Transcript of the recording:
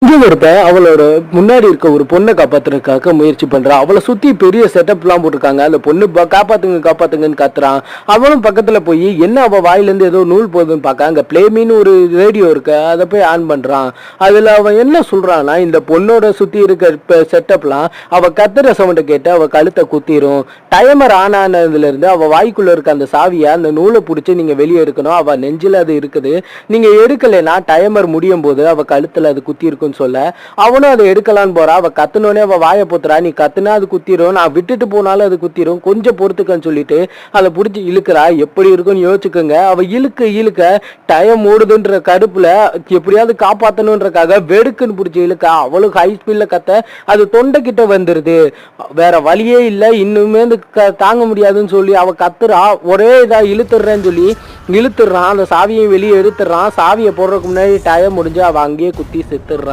இங்க ஒருத்தன் அவளோட முன்னாடி இருக்க ஒரு பொண்ணை காப்பாத்துறதுக்காக முயற்சி பண்றான். அவளை சுத்தி பெரிய செட்டப் எல்லாம் போட்டிருக்காங்க. அந்த பொண்ணு காப்பாத்துங்க காப்பாத்துங்கன்னு கத்துறான். அவனும் பக்கத்துல போய் என்ன அவ வாயில இருந்து ஏதோ நூல் போகுதுன்னு பார்க்க அங்க பிளேமின்னு ஒரு ரேடியோ இருக்கு, அதை போய் ஆன் பண்றான். அதுல அவன் என்ன சொல்றான்னா, இந்த பொண்ணோட சுத்தி இருக்க செட்டப்லாம் அவ கத்துற சவுண்ட கேட்டு அவ கழுத்தை குத்திரும். டைமர் ஆன் ஆனதுல இருந்து அவ வாய்க்குள்ள இருக்க அந்த சாவியை அந்த நூலை பிடிச்சி நீங்க வெளியே எடுக்கணும். அவ நெஞ்சில அது இருக்குது, நீங்க எடுக்கலைன்னா டைமர் முடியும் போது அவ கழுத்துல அது குத்தி இருக்குன்னு சொல்ல அவனும் அதை எடுக்கலான்னு போறா. அவ கத்துனோடனே அவ வாயை போத்துறா, நீ கத்துனா அது குத்திரும், நான் விட்டுட்டு போனாலும் அது குத்திரும், கொஞ்சம் பொறுத்துக்கன்னு சொல்லிட்டு அதை பிடிச்சி இழுக்கிறா. எப்படி இருக்குன்னு யோசிச்சுக்கோங்க. அவ இழுக்க இழுக்க டைம் ஓடுதுன்ற கடுப்புல எப்படியாவது காப்பாத்தணுன்றக்காக வெடுக்குன்னு பிடிச்சி இழுக்க அவளுக்கு ஹை ஸ்பீட்ல கத்த அது தொண்டை கிட்ட வந்துருது. வேற வழியே இல்லை, இன்னுமே தாங்க முடியாதுன்னு சொல்லி அவ கத்துறா. ஒரே இதா இழுத்துடுறேன்னு சொல்லி இழுத்துடுறான். அந்த சாவியை வெளியே எடுத்துடுறான். சாவியை போடுறதுக்கு முன்னாடி டைம் முடிஞ்சு அவ அங்கேயே குத்தி செத்துடுறான்.